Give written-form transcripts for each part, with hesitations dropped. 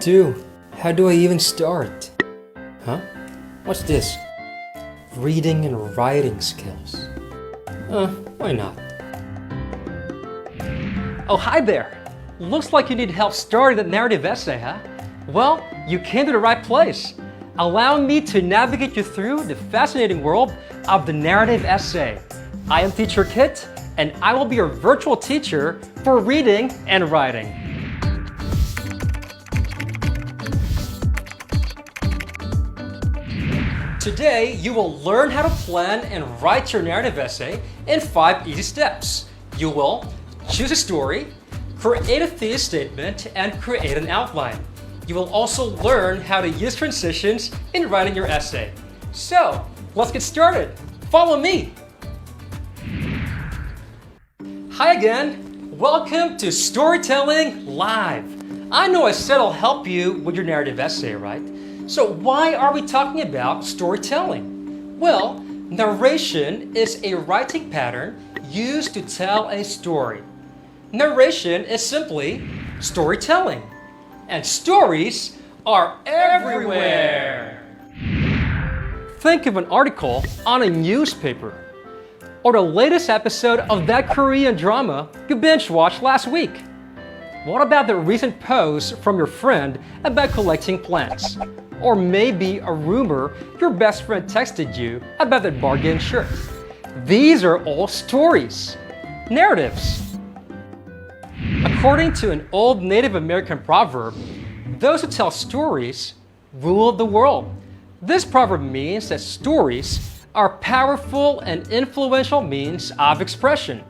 do? How do I even start? Huh? What's this? Reading and writing skills. Why not? Oh, hi there! Looks like you need help starting that narrative essay, huh? Well, you came to the right place. Allow me to navigate you through the fascinating world of the narrative essay. I am Teacher Kit, and I will be your virtual teacher for reading and writing. Today, you will learn how to plan and write your narrative essay in 5 easy steps. You will choose a story, create a thesis statement, and create an outline. You will also learn how to use transitions in writing your essay. So, let's get started. Follow me. Hi again. Welcome to Storytelling Live. I know I said I'll help you with your narrative essay, right? So why are we talking about storytelling? Well, narration is a writing pattern used to tell a story. Narration is simply storytelling. And stories are everywhere. Think of an article on a newspaper, or the latest episode of that Korean drama you binge-watched last week. What about the recent post from your friend about collecting plants? Or maybe a rumor your best friend texted you about that bargain shirt. These are all stories, narratives. According to an old Native American proverb, those who tell stories rule the world. This proverb means that stories are powerful and influential means of expression.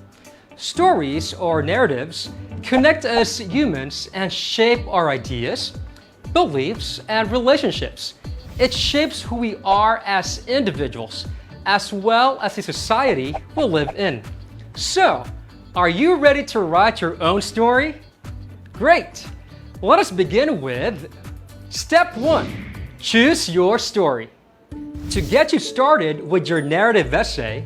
Stories or narratives connect us humans and shape our ideas, beliefs, and relationships. It shapes who we are as individuals, as well as the society we live in. So, are you ready to write your own story? Great! Let us begin with Step 1. Choose your story. To get you started with your narrative essay,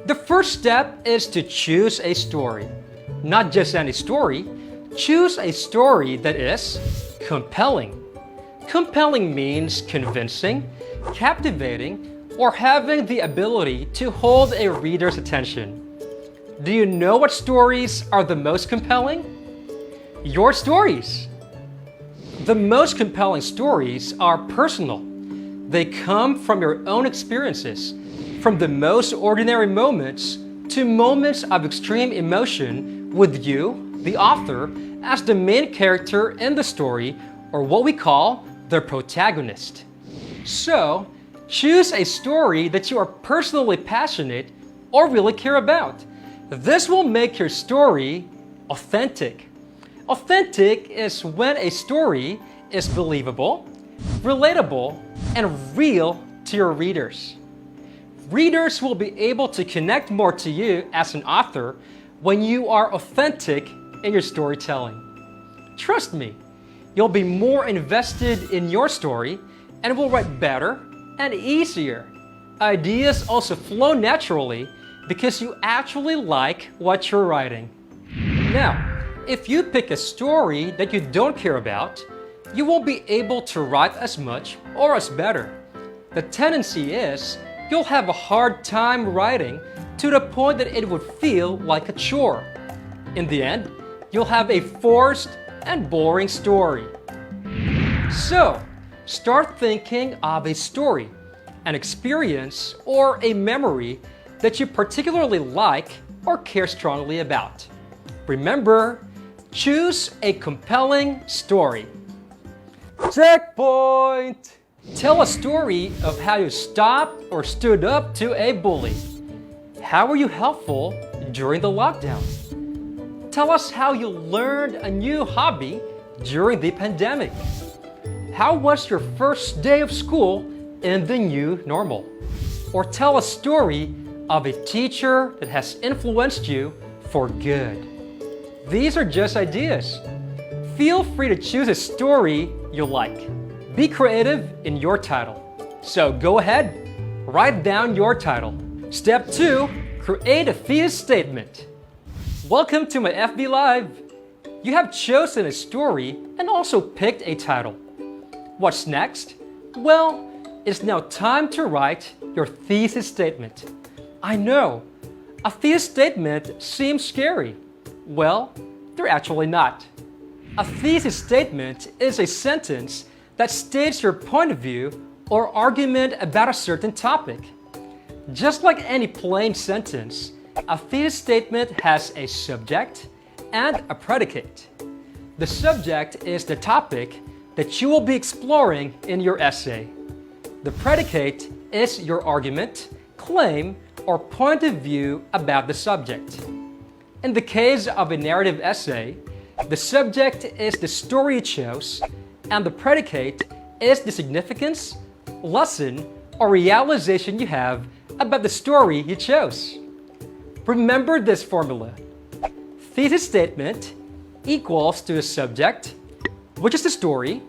the first step is to choose a story. Not just any story, choose a story that is compelling. Compelling means convincing, captivating, or having the ability to hold a reader's attention. Do you know what stories are the most compelling? Your stories. The most compelling stories are personal. They come from your own experiences, from the most ordinary moments to moments of extreme emotion with you, the author, as the main character in the story, or what we call the protagonist. So, choose a story that you are personally passionate or really care about. This will make your story authentic. Authentic is when a story is believable, relatable, and real to your readers. Readers will be able to connect more to you as an author when you are authentic in your storytelling. Trust me, you'll be more invested in your story and will write better and easier. Ideas also flow naturally because you actually like what you're writing. Now, if you pick a story that you don't care about, you won't be able to write as much or as better. The tendency is you'll have a hard time writing to the point that it would feel like a chore. In the end, you'll have a forced and boring story. So, start thinking of a story, an experience, or a memory that you particularly like or care strongly about. Remember, choose a compelling story. Checkpoint! Tell a story of how you stopped or stood up to a bully. How were you helpful during the lockdown? Tell us how you learned a new hobby during the pandemic. How was your first day of school in the new normal? Or tell a story of a teacher that has influenced you for good. These are just ideas. Feel free to choose a story you like. Be creative in your title. So go ahead, write down your title. Step 2, create a thesis statement. Welcome to my FB Live. You have chosen a story and also picked a title. What's next? Well, it's now time to write your thesis statement. I know, a thesis statement seems scary. Well, they're actually not. A thesis statement is a sentence that states your point of view or argument about a certain topic. Just like any plain sentence, a thesis statement has a subject and a predicate. The subject is the topic that you will be exploring in your essay. The predicate is your argument, claim, or point of view about the subject. In the case of a narrative essay, the subject is the story you chose, and the predicate is the significance, lesson, or realization you have about the story you chose. Remember this formula. Thesis statement equals to a subject, which is the story,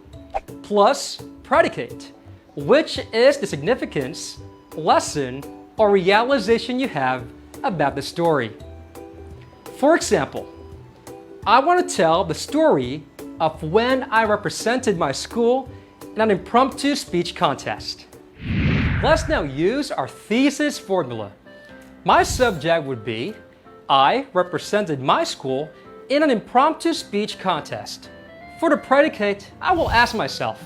plus predicate, which is the significance, lesson, or realization you have about the story. For example, I want to tell the story of when I represented my school in an impromptu speech contest. Let's now use our thesis formula. My subject would be, I represented my school in an impromptu speech contest. For the predicate, I will ask myself,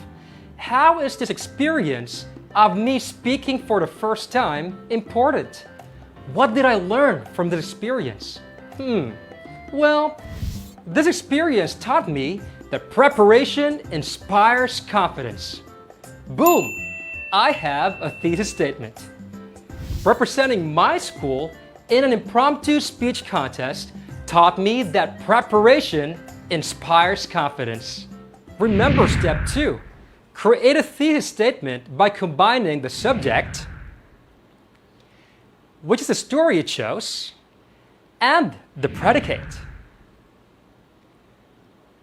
how is this experience of me speaking for the first time important? What did I learn from this experience? Well, this experience taught me that preparation inspires confidence. Boom! I have a thesis statement. Representing my school in an impromptu speech contest taught me that preparation inspires confidence. Remember step 2. Create a thesis statement by combining the subject, which is the story you chose, and the predicate,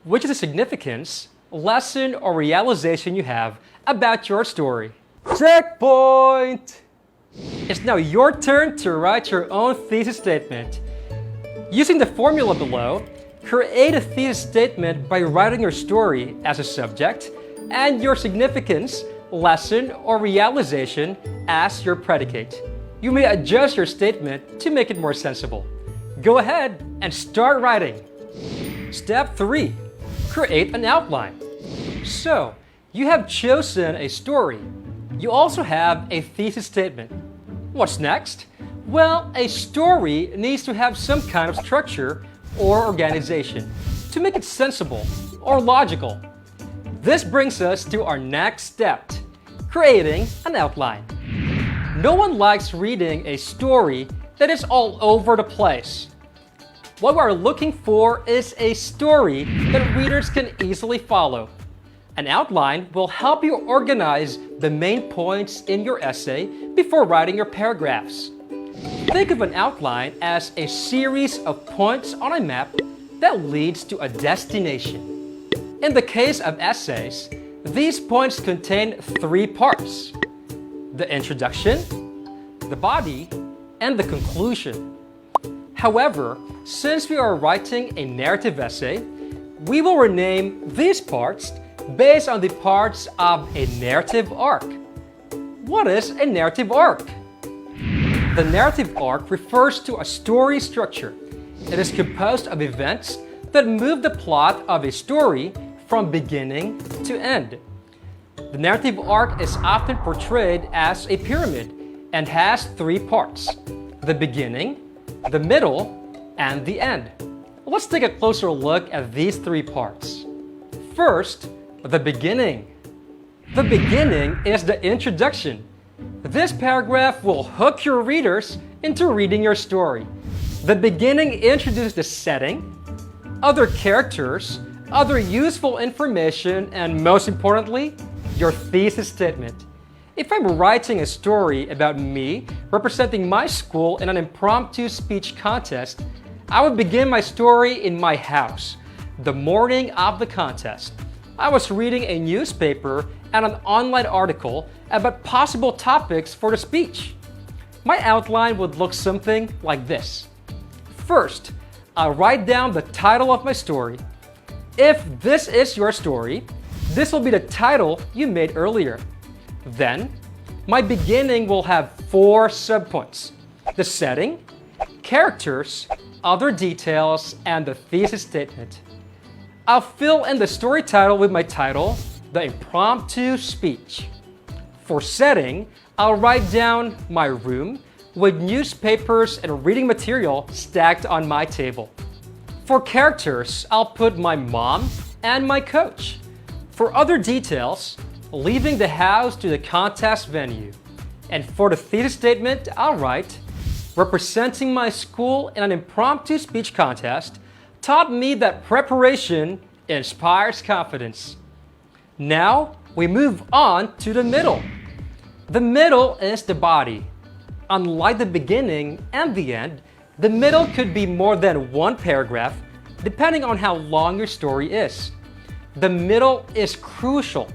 which is the significance, lesson, or realization you have about your story. Checkpoint! It's now your turn to write your own thesis statement. Using the formula below, create a thesis statement by writing your story as a subject and your significance, lesson, or realization as your predicate. You may adjust your statement to make it more sensible. Go ahead and start writing. Step 3. Create an outline. So, you have chosen a story. You also have a thesis statement. What's next? Well, a story needs to have some kind of structure or organization to make it sensible or logical. This brings us to our next step, creating an outline. No one likes reading a story that is all over the place. What we are looking for is a story that readers can easily follow. An outline will help you organize the main points in your essay before writing your paragraphs. Think of an outline as a series of points on a map that leads to a destination. In the case of essays, these points contain 3 parts: the introduction, the body, and the conclusion. However, since we are writing a narrative essay, we will rename these parts based on the parts of a narrative arc. What is a narrative arc? The narrative arc refers to a story structure. It is composed of events that move the plot of a story from beginning to end. The narrative arc is often portrayed as a pyramid and has 3 parts: the beginning, the middle, and the end. Let's take a closer look at these 3 parts. First, the beginning. The beginning is the introduction. This paragraph will hook your readers into reading your story. The beginning introduces the setting, other characters, other useful information, and most importantly, your thesis statement. If I'm writing a story about me representing my school in an impromptu speech contest, I would begin my story in my house, the morning of the contest. I was reading a newspaper and an online article about possible topics for the speech. My outline would look something like this. First, I'll write down the title of my story. If this is your story, This will be the title you made earlier. Then, my beginning will have 4 subpoints: the setting, characters, other details, and the thesis statement. I'll fill in the story title with my title, The Impromptu Speech. For setting, I'll write down my room with newspapers and reading material stacked on my table. For characters, I'll put my mom and my coach. For other details, leaving the house to the contest venue. And for the thesis statement, I'll write, representing my school in an impromptu speech contest taught me that preparation inspires confidence. Now, we move on to the middle. The middle is the body. Unlike the beginning and the end, the middle could be more than one paragraph, depending on how long your story is. The middle is crucial,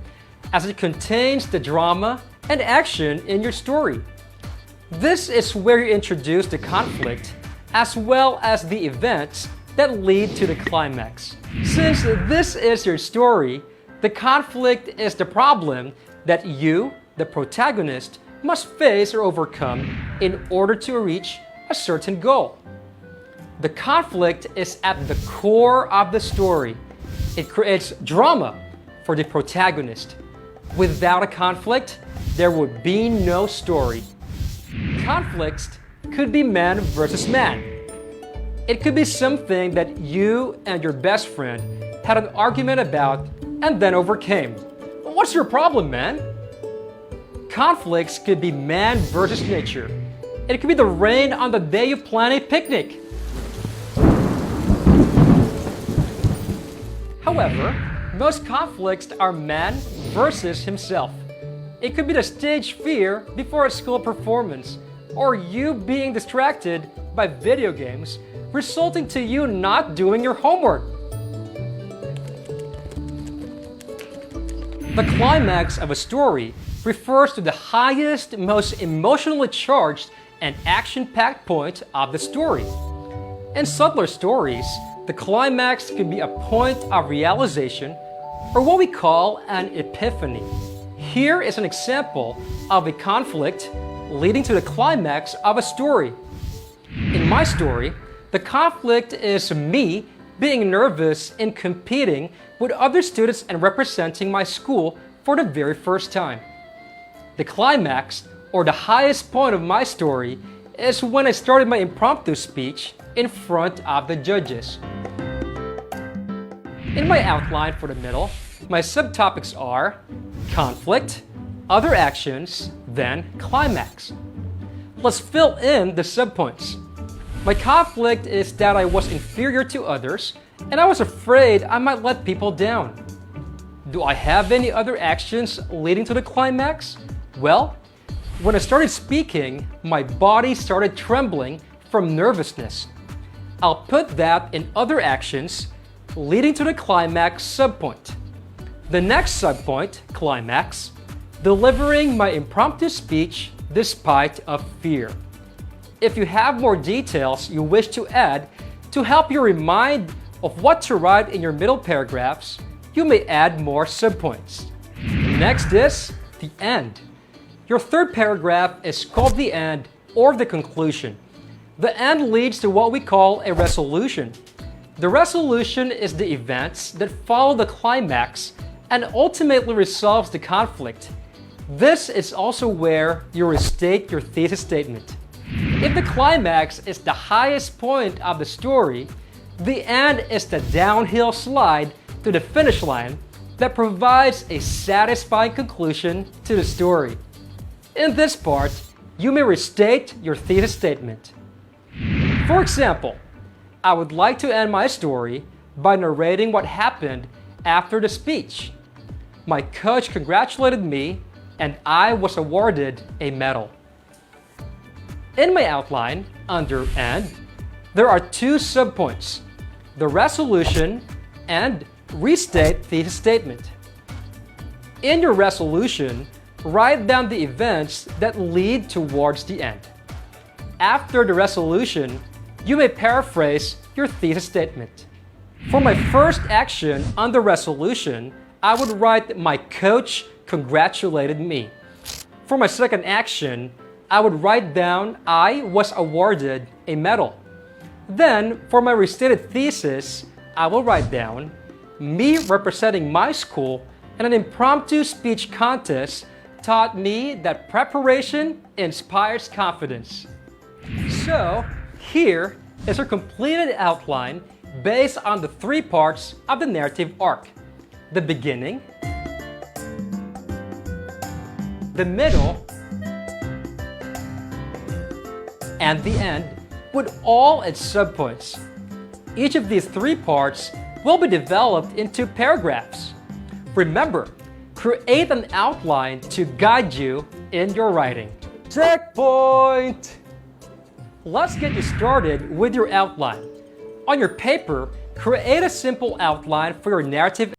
as it contains the drama and action in your story. This is where you introduce the conflict, as well as the events that lead to the climax. Since this is your story, the conflict is the problem that you, the protagonist, must face or overcome in order to reach a certain goal. The conflict is at the core of the story. It creates drama for the protagonist. Without a conflict, there would be no story. Conflicts could be man versus man. It could be something that you and your best friend had an argument about and then overcame. What's your problem, man? Conflicts could be man versus nature. It could be the rain on the day you plan a picnic. However, most conflicts are man versus himself. It could be the stage fear before a school performance, or you being distracted by video games, resulting to you not doing your homework. The climax of a story refers to the highest, most emotionally charged and action-packed point of the story. In subtler stories, the climax can be a point of realization, or what we call an epiphany. Here is an example of a conflict leading to the climax of a story. In my story, the conflict is me being nervous in competing with other students and representing my school for the very first time. The climax, or the highest point of my story, is when I started my impromptu speech in front of the judges. In my outline for the middle, my subtopics are conflict, other actions, then climax. Let's fill in the subpoints. My conflict is that I was inferior to others and I was afraid I might let people down. Do I have any other actions leading to the climax? Well, when I started speaking, my body started trembling from nervousness. I'll put that in other actions leading to the climax subpoint. The next subpoint, climax, delivering my impromptu speech despite of fear. If you have more details you wish to add to help you remind of what to write in your middle paragraphs, you may add more subpoints. Next is the end. Your third paragraph is called the end or the conclusion. The end leads to what we call a resolution. The resolution is the events that follow the climax and ultimately resolves the conflict. This is also where you restate your thesis statement. If the climax is the highest point of the story, the end is the downhill slide to the finish line that provides a satisfying conclusion to the story. In this part, you may restate your thesis statement. For example, I would like to end my story by narrating what happened after the speech. My coach congratulated me and I was awarded a medal. In my outline, under end, there are two subpoints, the resolution and restate thesis statement. In your resolution, write down the events that lead towards the end. After the resolution, you may paraphrase your thesis statement. For my first action on the resolution, I would write my coach congratulated me. For my second action, I would write down I was awarded a medal. Then, for my restated thesis, I will write down me representing my school in an impromptu speech contest taught me that preparation inspires confidence. So, here is our completed outline based on the three parts of the narrative arc: the beginning, the middle, and the end, with all its subpoints. Each of these three parts will be developed into paragraphs. Remember, create an outline to guide you in your writing. Checkpoint! Let's get you started with your outline. On your paper, create a simple outline for your narrative.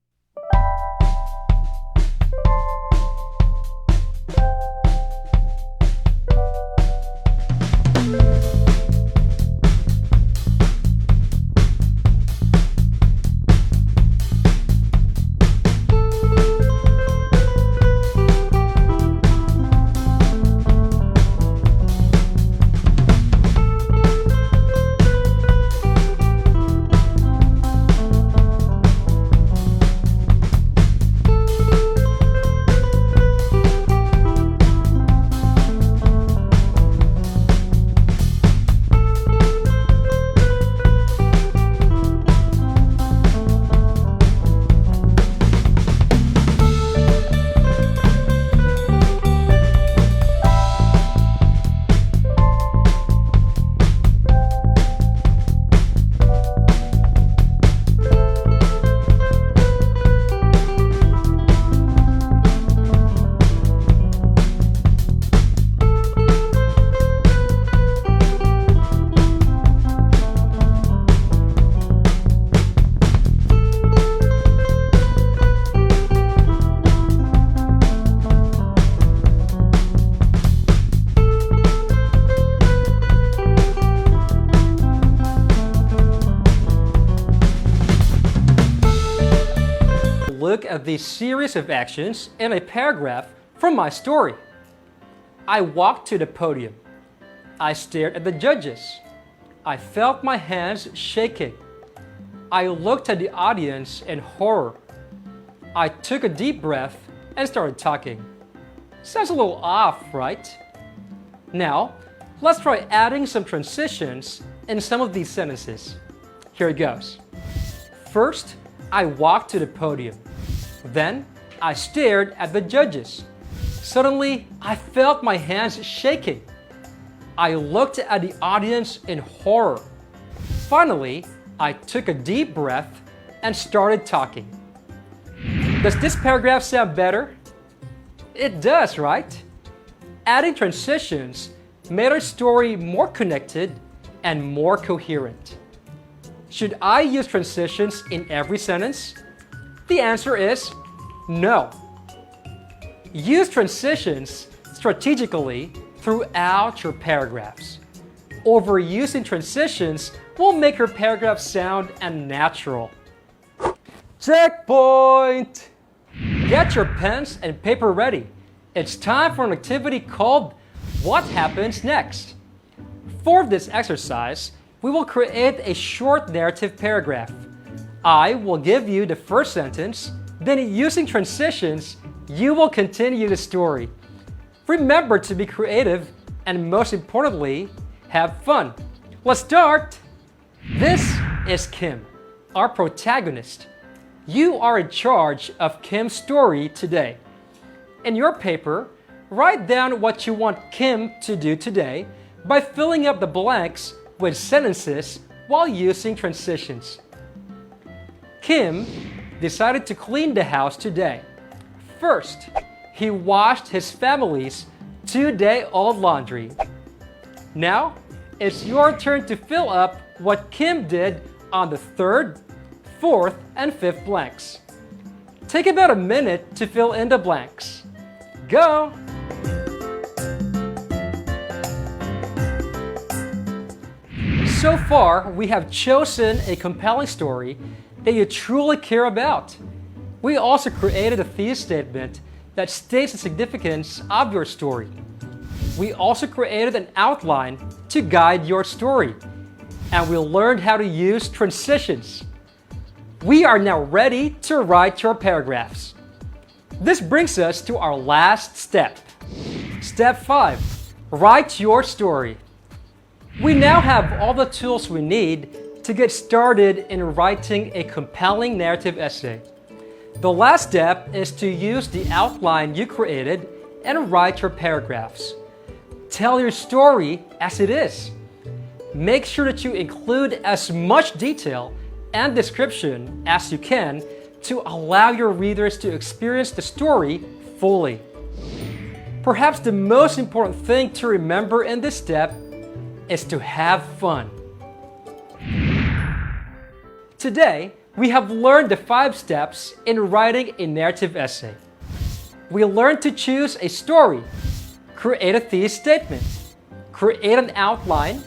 Look at the series of actions in a paragraph from my story. I walked to the podium. I stared at the judges. I felt my hands shaking. I looked at the audience in horror. I took a deep breath and started talking. Sounds a little off, right? Now, let's try adding some transitions in some of these sentences. Here it goes. First, I walked to the podium. Then, I stared at the judges. Suddenly, I felt my hands shaking. I looked at the audience in horror. Finally, I took a deep breath and started talking. Does this paragraph sound better? It does, right? Adding transitions made our story more connected and more coherent. Should I use transitions in every sentence? The answer is no. Use transitions strategically throughout your paragraphs. Overusing transitions will make your paragraph sound unnatural. Checkpoint! Get your pens and paper ready. It's time for an activity called What Happens Next? For this exercise, we will create a short narrative paragraph. I will give you the first sentence, then using transitions, you will continue the story. Remember to be creative and most importantly, have fun. Let's start! This is Kim, our protagonist. You are in charge of Kim's story today. In your paper, write down what you want Kim to do today by filling up the blanks with sentences while using transitions. Kim decided to clean the house today. First, he washed his family's 2-day-old laundry. Now, it's your turn to fill up what Kim did on the 3rd, 4th, and 5th blanks. Take about a minute to fill in the blanks. Go! So far, we have chosen a compelling story that you truly care about. We also created a thesis statement that states the significance of your story. We also created an outline to guide your story, and we learned how to use transitions. We are now ready to write your paragraphs. This brings us to our last step. Step 5. Write your story. We now have all the tools we need to get started in writing a compelling narrative essay. The last step is to use the outline you created and write your paragraphs. Tell your story as it is. Make sure that you include as much detail and description as you can to allow your readers to experience the story fully. Perhaps the most important thing to remember in this step is to have fun. Today, we have learned the 5 steps in writing a narrative essay. We learned to choose a story, create a thesis statement, create an outline,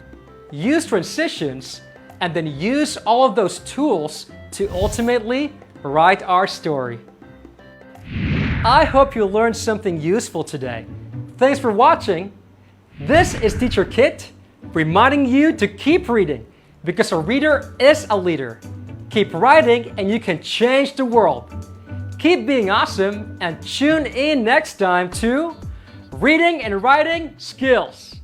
use transitions, and then use all of those tools to ultimately write our story. I hope you learned something useful today. Thanks for watching. This is Teacher Kit, reminding you to keep reading because a reader is a leader. Keep writing and you can change the world. Keep being awesome and tune in next time to Reading and Writing Skills.